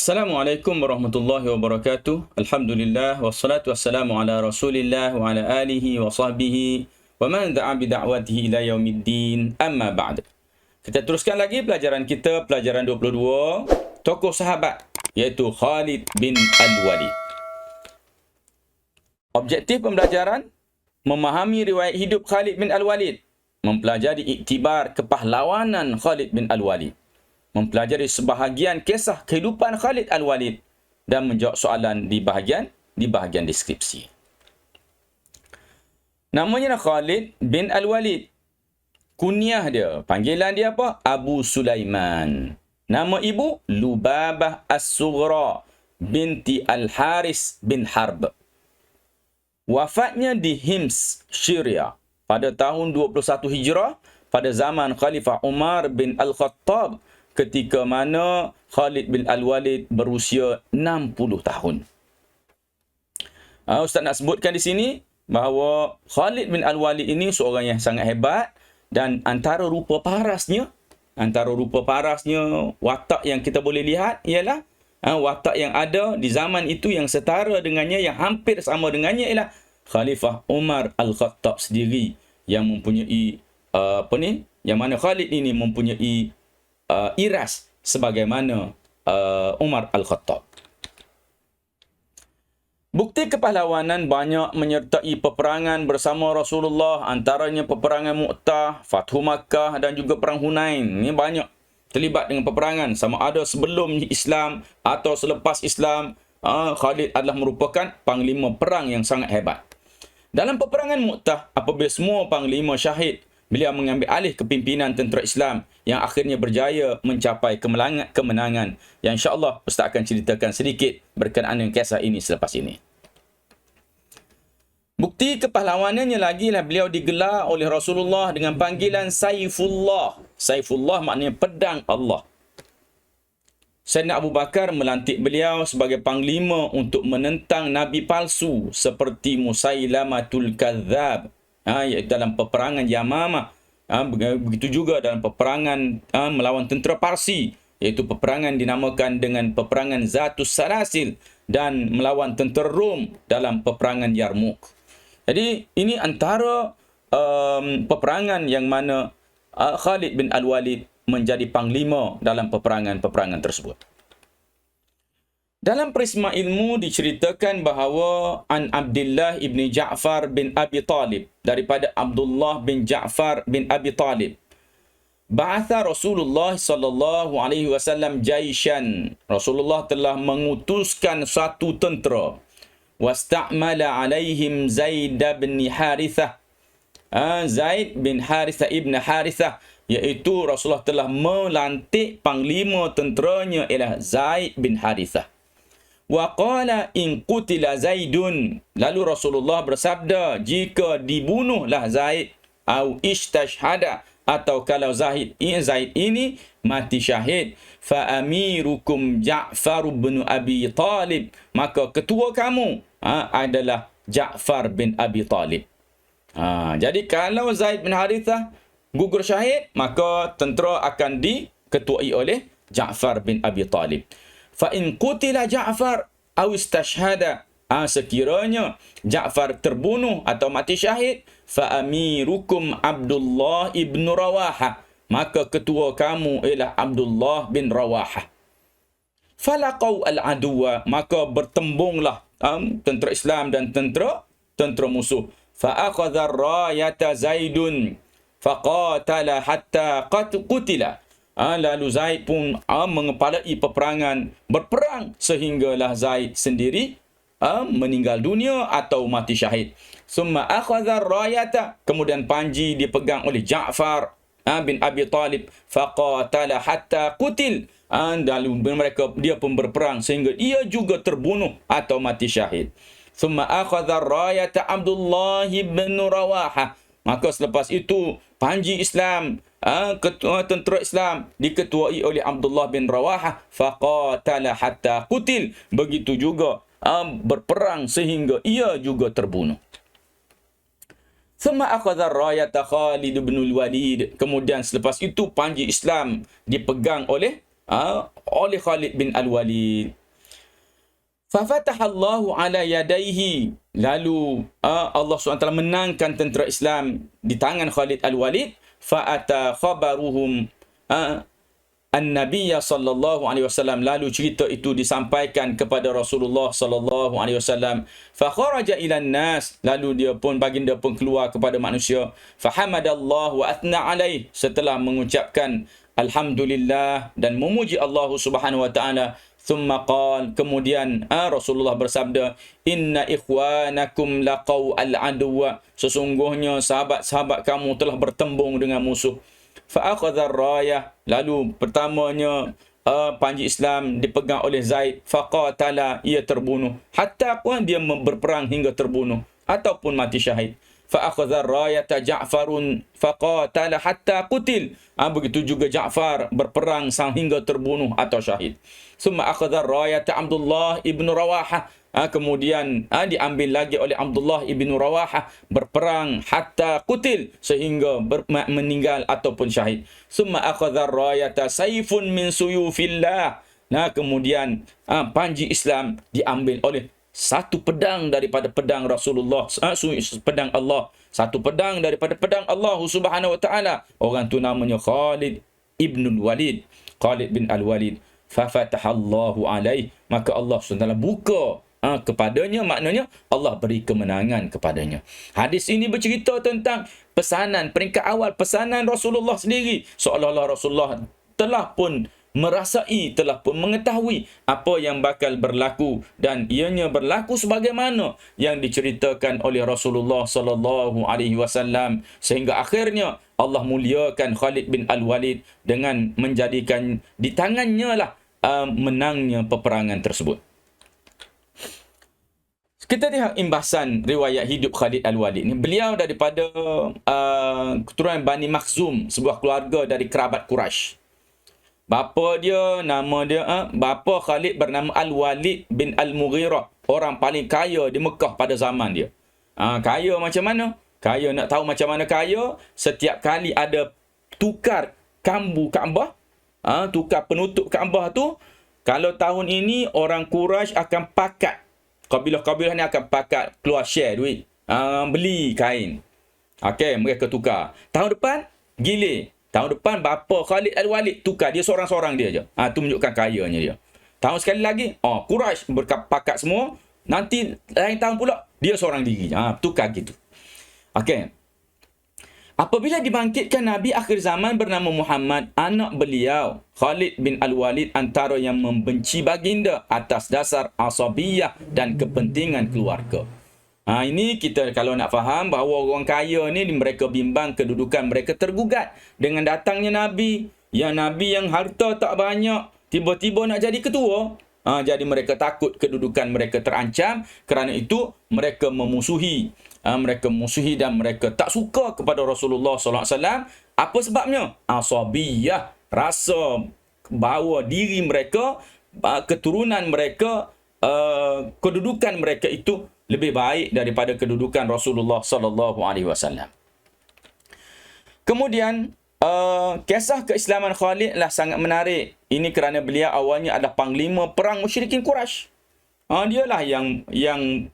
Assalamualaikum warahmatullahi wabarakatuh. Alhamdulillah wassalatu wassalamu ala Rasulillah wa ala alihi wa sahbihi wa man da'a bi da'watihi ila yaumiddin. Amma ba'd. Kita teruskan lagi pelajaran kita, pelajaran 22, tokoh sahabat iaitu Khalid bin Al-Walid. Objektif pembelajaran memahami riwayat hidup Khalid bin Al-Walid, mempelajari iktibar kepahlawanan Khalid bin Al-Walid, mempelajari sebahagian kisah kehidupan Khalid Al-Walid dan menjawab soalan di bahagian deskripsi. Namanya Khalid bin Al-Walid. Kunyah dia, panggilan dia apa? Abu Sulaiman. Nama ibu Lubabah As-Sughra binti Al-Haris bin Harb. Wafatnya di Hims, Syria pada tahun 21 Hijrah pada zaman Khalifah Umar bin Al-Khattab, ketika mana Khalid bin Al-Walid berusia 60 tahun. Ustaz nak sebutkan di sini bahawa Khalid bin Al-Walid ini seorang yang sangat hebat, dan antara rupa parasnya, watak yang kita boleh lihat ialah watak yang ada di zaman itu yang setara dengannya, yang hampir sama dengannya ialah Khalifah Umar Al-Khattab sendiri, yang mempunyai yang mana Khalid ini mempunyai iras sebagaimana Umar Al-Khattab. Bukti kepahlawanan banyak menyertai peperangan bersama Rasulullah, antaranya peperangan Mu'tah, Fathu Makkah dan juga perang Hunain. Ini banyak terlibat dengan peperangan, sama ada sebelum Islam atau selepas Islam. Khalid adalah merupakan panglima perang yang sangat hebat. Dalam peperangan Mu'tah, apabila semua panglima syahid, beliau mengambil alih kepimpinan tentera Islam yang akhirnya berjaya mencapai kemenangan. Yang insya-Allah Ustaz akan ceritakan sedikit berkenaan dengan kisah ini selepas ini. Bukti kepahlawanannya lagi lah, beliau digelar oleh Rasulullah dengan panggilan Saifullah. Saifullah maknanya pedang Allah. Sayyidina Abu Bakar melantik beliau sebagai panglima untuk menentang nabi palsu seperti Musailamatul Kadzab, iaitu dalam peperangan Yamamah. Begitu juga dalam peperangan melawan tentera Parsi, iaitu peperangan dinamakan dengan peperangan Zatus Salasil, dan melawan tentera Rom dalam peperangan Yarmouk. Jadi ini antara peperangan yang mana Khalid bin Al-Walid menjadi panglima dalam peperangan-peperangan tersebut. Dalam prisma ilmu diceritakan bahawa an Abdullah ibni Ja'far bin Abi Talib, daripada Abdullah bin Ja'far bin Abi Talib, ba'atha Rasulullah sallallahu alaihi wasallam jaishan. Rasulullah telah mengutuskan satu tentera. Wasta'mala alaihim Zaid bin Harithah. Zaid bin Harithah ibn Harithah, iaitu Rasulullah telah melantik panglima tenteranya ialah Zaid bin Harithah. Wa qala in qutila Zaidun, lalu Rasulullah bersabda, jika dibunuhlah Zaid, au istashhada, atau kalau Zaid ini mati syahid, fa amirukum Ja'far bin Abi Talib, maka ketua kamu adalah Ja'far bin Abi Talib. Jadi kalau Zaid bin Harithah gugur syahid, maka tentera akan diketuai oleh Ja'far bin Abi Talib. Fa in qutila Ja'far aw istashhada, sekiranya Ja'far terbunuh atau mati syahid, fa amirukum Abdullah ibn Rawaha, maka ketua kamu ialah Abdullah bin Rawaha. Falaqau al-aduwa, maka bertembunglah tentera Islam dan tentera musuh. Fa akhadha ar-rayata Zaidun faqatala hatta qutila. Lalu Zaid pun mengepalai peperangan, berperang sehinggalah Zaid sendiri meninggal dunia atau mati syahid. Summa akhadha ar-rayata, kemudian panji dipegang oleh Ja'far bin Abi Talib, faqatala hatta qutil. Lalu dia pun berperang sehingga ia juga terbunuh atau mati syahid. Summa akhadha ar-rayata Abdullah bin Rawaha, maka selepas itu panji Islam, ketua tentera Islam diketuai oleh Abdullah bin Rawaha, faqatala hatta qutil, begitu juga berperang sehingga ia juga terbunuh. Thumma akhadha ar-rayata Khalid bin Al-Walid, kemudian selepas itu panji Islam dipegang oleh oleh Khalid bin Al-Walid. Fafatahallahu ala yadaihi. Lalu Allah SWT menangkan tentera Islam di tangan Khalid Al-Walid. Fa'ata khabaruhum an-nabiyya sallallahu alaihi wasallam. Lalu cerita itu disampaikan kepada Rasulullah sallallahu alaihi wasallam. Fa kharaja ila nas. Lalu baginda pun keluar kepada manusia. Fa hamadallahu wa athna alaih. Setelah mengucapkan alhamdulillah dan memuji Allah Subhanahu wa taala. Thumma qal, kemudian Rasulullah bersabda, inna ikhwanakum laqaw al-aduwa. Sesungguhnya sahabat-sahabat kamu telah bertembung dengan musuh. Fa akhadha ar-rayah. Lalu pertamanya panji Islam dipegang oleh Zaid. Faqatala, ia terbunuh. Hatta dia berperang hingga terbunuh ataupun mati syahid. Fa akhadha ar-rayata Ja'farun faqatala hatta qutil. Begitu juga Ja'far berperang hingga terbunuh atau syahid. Summa akhadha ar-rayata Abdullah ibn Rawahah. Kemudian diambil lagi oleh Abdullah ibn Rawahah, berperang hatta qutil, sehingga meninggal ataupun syahid. Summa akhadha ar-rayata Saifun min suyufillah. Kemudian panji Islam diambil oleh satu pedang daripada pedang Rasulullah, pedang Allah, satu pedang daripada pedang Allah Subhanahu wa taala. Orang tu namanya Khalid ibn Walid, Khalid bin Al-Walid. Fafatahallahu alaih, maka Allah SWT buka kepadanya, maknanya Allah beri kemenangan kepadanya. Hadis ini bercerita tentang pesanan, peringkat awal pesanan Rasulullah sendiri. Seolah-olah Rasulullah telah pun merasai, telah pun mengetahui apa yang bakal berlaku, dan ianya berlaku sebagaimana yang diceritakan oleh Rasulullah sallallahu alaihi wasallam, sehingga akhirnya Allah muliakan Khalid bin Al-Walid dengan menjadikan di tangannya lah menangnya peperangan tersebut. Kita lihat imbasan riwayat hidup Khalid Al-Walid ni. Beliau daripada keturunan Bani Makhzum, sebuah keluarga dari kerabat Quraisy. Bapa dia, bapa Khalid bernama Al-Walid bin Al-Mughirah. Orang paling kaya di Mekah pada zaman dia. Kaya macam mana? Kaya, nak tahu macam mana kaya? Setiap kali ada tukar kambu Kaabah, tukar penutup Kaabah tu, kalau tahun ini orang Quraisy akan pakat, kabilah-kabilah ni akan pakat keluar share duit, beli kain. Okey, mereka tukar. Tahun depan, gilir. Tahun depan bapa Khalid Al-Walid tukar, dia seorang-seorang dia je. Tu menunjukkan kayanya dia. Tahun sekali lagi, Quraisy berpakat semua. Nanti lain tahun pula dia seorang diri. Tukar gitu. Okey. Apabila dibangkitkan Nabi akhir zaman bernama Muhammad, anak beliau Khalid bin Al-Walid antara yang membenci baginda atas dasar asabiyah dan kepentingan keluarga. Ini kita kalau nak faham bahawa orang kaya ni mereka bimbang kedudukan mereka tergugat dengan datangnya Nabi. Yang Nabi yang harta tak banyak, tiba-tiba nak jadi ketua. Jadi mereka takut kedudukan mereka terancam. Kerana itu mereka memusuhi. Mereka memusuhi dan mereka tak suka kepada Rasulullah SAW. Apa sebabnya? Asabiyah. Rasa bahawa diri mereka, keturunan mereka, kedudukan mereka itu lebih baik daripada kedudukan Rasulullah sallallahu alaihi wasallam. Kemudian kisah keislaman Khalid lah sangat menarik. Ini kerana beliau awalnya adalah panglima perang musyrikin Quraisy. Dialah yang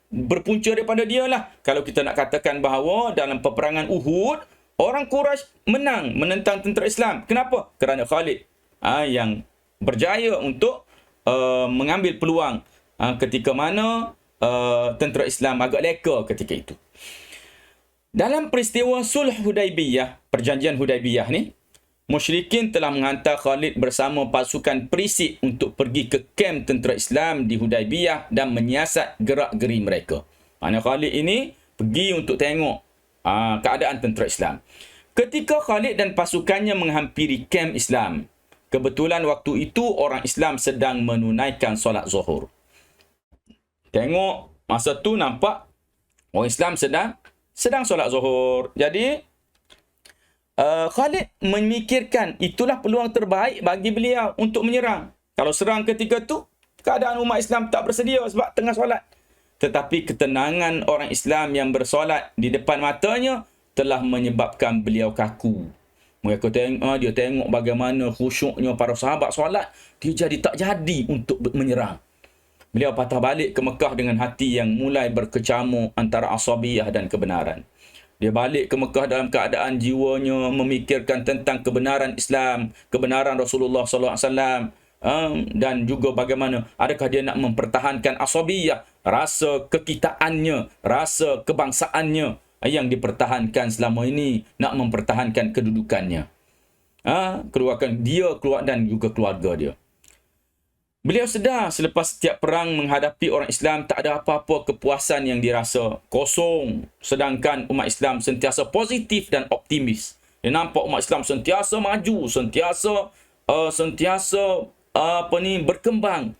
berpunca daripada dialah. Kalau kita nak katakan bahawa dalam peperangan Uhud, orang Quraisy menentang tentera Islam. Kenapa? Kerana Khalid yang berjaya untuk mengambil peluang ketika mana tentera Islam agak leka ketika itu. Dalam peristiwa Sulh Hudaibiyah, perjanjian Hudaibiyah ni, musyrikin telah menghantar Khalid bersama pasukan perisik untuk pergi ke kem tentera Islam di Hudaibiyah dan menyiasat gerak-geri mereka. Mana Khalid ini pergi untuk tengok keadaan tentera Islam. Ketika Khalid dan pasukannya menghampiri kem Islam, kebetulan waktu itu orang Islam sedang menunaikan solat zuhur. Tengok masa tu nampak orang Islam sedang solat zuhur. Jadi Khalid memikirkan itulah peluang terbaik bagi beliau untuk menyerang. Kalau serang ketika tu, keadaan umat Islam tak bersedia sebab tengah solat. Tetapi ketenangan orang Islam yang bersolat di depan matanya telah menyebabkan beliau kaku. Mereka tengok, dia tengok bagaimana khusyuknya para sahabat solat, dia jadi tak jadi untuk menyerang. Beliau patah balik ke Mekah dengan hati yang mulai berkecamuk antara asabiyah dan kebenaran. Dia balik ke Mekah dalam keadaan jiwanya memikirkan tentang kebenaran Islam, kebenaran Rasulullah SAW, dan juga bagaimana adakah dia nak mempertahankan asabiyah, rasa kekitaannya, rasa kebangsaannya yang dipertahankan selama ini, nak mempertahankan kedudukannya. Keluarkan dia keluar dan juga keluarga dia. Beliau sedar selepas setiap perang menghadapi orang Islam tak ada apa-apa kepuasan yang dirasa, kosong. Sedangkan umat Islam sentiasa positif dan optimis. Dia nampak umat Islam sentiasa maju, sentiasa berkembang,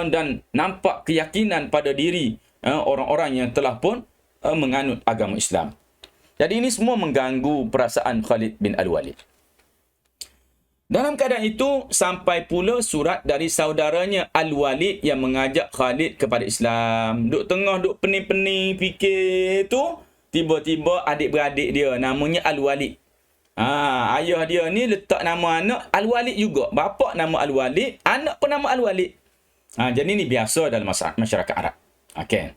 dan nampak keyakinan pada diri orang-orang yang telah pun menganut agama Islam. Jadi ini semua mengganggu perasaan Khalid bin Al-Walid. Dalam keadaan itu, sampai pula surat dari saudaranya Al-Walid yang mengajak Khalid kepada Islam. Duk tengah, duk pening-pening fikir tu, tiba-tiba adik-beradik dia, namanya Al-Walid. Ayah dia ni letak nama anak Al-Walid juga. Bapa nama Al-Walid, anak pun nama Al-Walid. Jadi ni biasa dalam masyarakat Arab. Okey.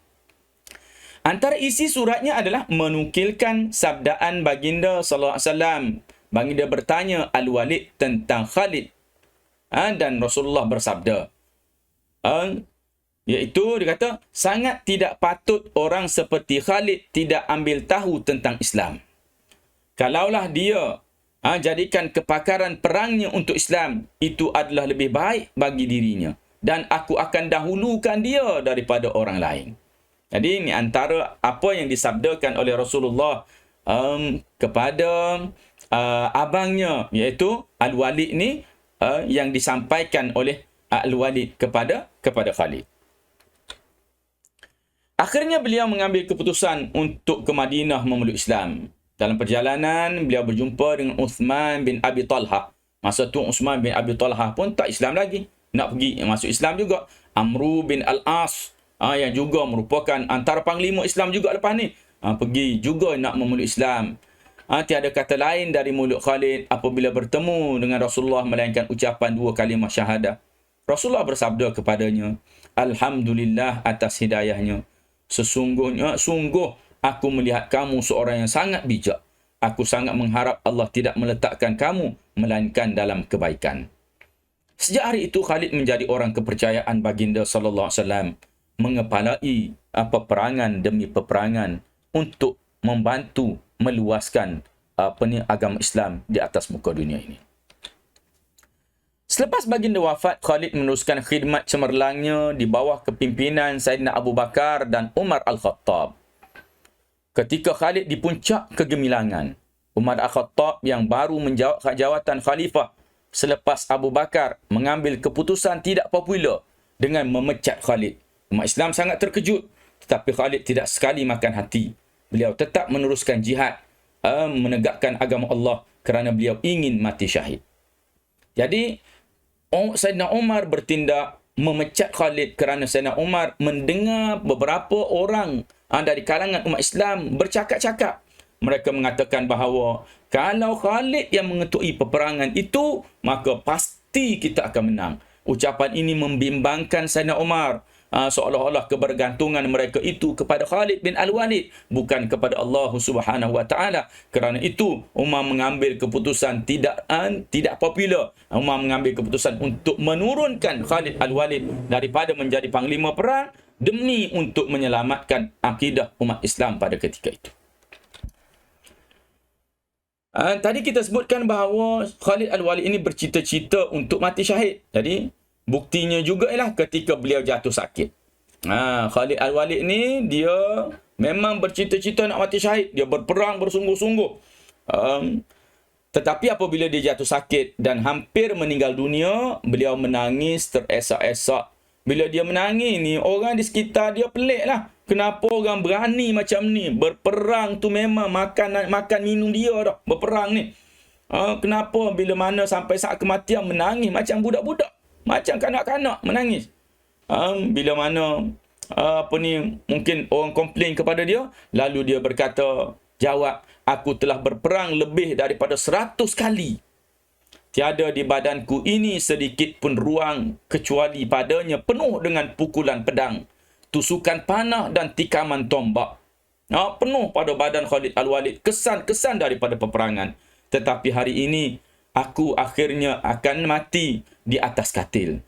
Antara isi suratnya adalah menukilkan sabdaan baginda sallallahu alaihi wasallam. Baginda bertanya Al-Walid tentang Khalid, dan Rasulullah bersabda, iaitu dia kata, sangat tidak patut orang seperti Khalid tidak ambil tahu tentang Islam. Kalaulah dia jadikan kepakaran perangnya untuk Islam, itu adalah lebih baik bagi dirinya, dan aku akan dahulukan dia daripada orang lain. Jadi ini antara apa yang disabdakan oleh Rasulullah kepada abangnya, iaitu Al-Walid ni, yang disampaikan oleh Al-Walid kepada Khalid. Akhirnya beliau mengambil keputusan untuk ke Madinah memeluk Islam. Dalam perjalanan, beliau berjumpa dengan Uthman bin Abi Talha. Masa tu Uthman bin Abi Talha pun tak Islam lagi, nak pergi masuk Islam juga. Amru bin Al-As, yang juga merupakan antara panglima Islam juga lepas ni, pergi juga nak memeluk Islam. Tiada kata lain dari mulut Khalid apabila bertemu dengan Rasulullah melainkan ucapan 2 kalimah syahadah. Rasulullah bersabda kepadanya, Alhamdulillah atas hidayahnya. Sungguh aku melihat kamu seorang yang sangat bijak. Aku sangat mengharap Allah tidak meletakkan kamu melainkan dalam kebaikan. Sejak hari itu Khalid menjadi orang kepercayaan baginda sallallahu alaihi wasallam, mengepalai peperangan demi peperangan untuk membantu meluaskan agama Islam di atas muka dunia ini. Selepas baginda wafat, Khalid meneruskan khidmat cemerlangnya di bawah kepimpinan Saidina Abu Bakar dan Umar Al-Khattab. Ketika Khalid di puncak kegemilangan, Umar Al-Khattab yang baru menjawab jawatan khalifah selepas Abu Bakar mengambil keputusan tidak popular dengan memecat Khalid. Umat Islam sangat terkejut, tetapi Khalid tidak sekali makan hati. Beliau tetap meneruskan jihad, menegakkan agama Allah kerana beliau ingin mati syahid. Jadi, Saidina Umar bertindak memecat Khalid kerana Saidina Umar mendengar beberapa orang dari kalangan umat Islam bercakap-cakap. Mereka mengatakan bahawa kalau Khalid yang mengetuai peperangan itu, maka pasti kita akan menang. Ucapan ini membimbangkan Saidina Umar. Seolah-olah kebergantungan mereka itu kepada Khalid bin Al-Walid, bukan kepada Allah Subhanahu Wa Taala. Kerana itu Umar mengambil keputusan tidak popular. Umar mengambil keputusan untuk menurunkan Khalid Al-Walid daripada menjadi panglima perang demi untuk menyelamatkan akidah umat Islam pada ketika itu. Tadi kita sebutkan bahawa Khalid Al-Walid ini bercita-cita untuk mati syahid. Jadi buktinya juga ialah ketika beliau jatuh sakit. Khalid Al-Walid ni dia memang bercita-cita nak mati syahid. Dia berperang bersungguh-sungguh. Tetapi apabila dia jatuh sakit dan hampir meninggal dunia, beliau menangis teresak-esak. Bila dia menangis ni, orang di sekitar dia pelik lah. Kenapa orang berani macam ni? Berperang tu memang makan minum dia dah. Berperang ni. Kenapa bila mana sampai saat kematian menangis macam budak-budak? Macam kanak-kanak menangis. Bila mana mungkin orang komplain kepada dia, lalu dia berkata, jawab, aku telah berperang lebih daripada 100 kali. Tiada di badanku ini sedikit pun ruang kecuali padanya penuh dengan pukulan pedang, tusukan panah dan tikaman tombak. Penuh pada badan Khalid Al-Walid kesan-kesan daripada peperangan. Tetapi hari ini aku akhirnya akan mati di atas katil.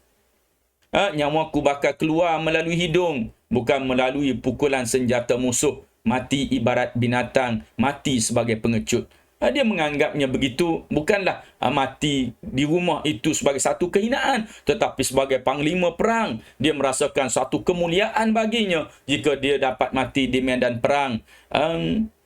Nyawaku bakal keluar melalui hidung, bukan melalui pukulan senjata musuh. Mati ibarat binatang, mati sebagai pengecut. Dia menganggapnya begitu, bukanlah mati di rumah itu sebagai satu kehinaan, tetapi sebagai panglima perang. Dia merasakan satu kemuliaan baginya jika dia dapat mati di medan perang.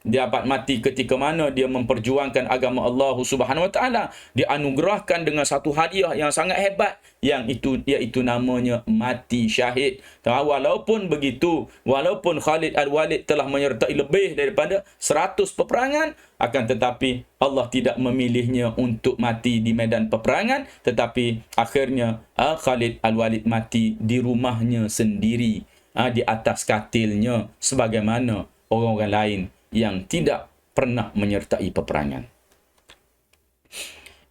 Dia dapat mati ketika mana dia memperjuangkan agama Allah Subhanahu Wa Taala. Dianugerahkan dengan satu hadiah yang sangat hebat, iaitu namanya mati syahid. Walaupun begitu, walaupun Khalid Al-Walid telah menyertai lebih daripada 100 peperangan, akan tetapi Allah tidak memilihnya untuk mati di medan peperangan, tetapi akhirnya Khalid Al-Walid mati di rumahnya sendiri, di atas katilnya, sebagaimana orang-orang lain yang tidak pernah menyertai peperangan.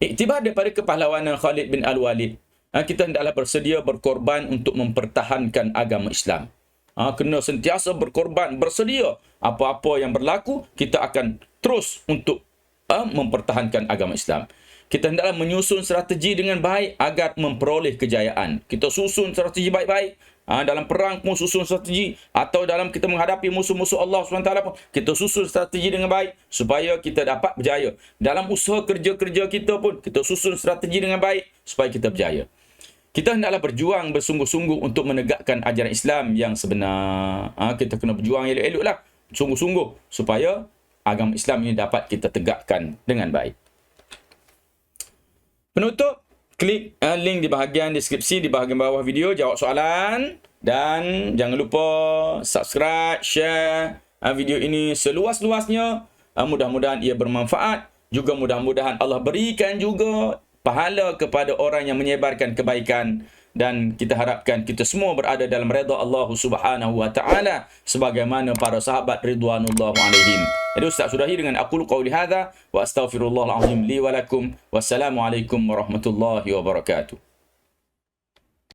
Iktibar daripada kepahlawanan Khalid bin Al-Walid, kita hendaklah bersedia berkorban untuk mempertahankan agama Islam. Kena sentiasa berkorban, bersedia. Apa-apa yang berlaku, kita akan terus untuk mempertahankan agama Islam. Kita hendaklah menyusun strategi dengan baik agar memperoleh kejayaan. Kita susun strategi baik-baik. Dalam perang pun susun strategi, atau dalam kita menghadapi musuh-musuh Allah SWT pun, kita susun strategi dengan baik supaya kita dapat berjaya. Dalam usaha kerja-kerja kita pun, kita susun strategi dengan baik supaya kita berjaya. Kita hendaklah berjuang bersungguh-sungguh untuk menegakkan ajaran Islam yang sebenar. Kita kena berjuang elok-eloklah, sungguh-sungguh, supaya agama Islam ini dapat kita tegakkan dengan baik. Penutup, klik link di bahagian deskripsi di bahagian bawah video, jawab soalan, dan jangan lupa subscribe, share video ini seluas-luasnya. Mudah-mudahan ia bermanfaat. Juga mudah-mudahan Allah berikan juga pahala kepada orang yang menyebarkan kebaikan, dan kita harapkan kita semua berada dalam redha Allah Subhanahu Wa Taala sebagaimana para sahabat ridwanullah alaihim. Jadi Ustaz sudahi dengan aqulu qauli hadza wa astaghfirullahal azim li wa lakum. Wassalamualaikum warahmatullahi wabarakatuh.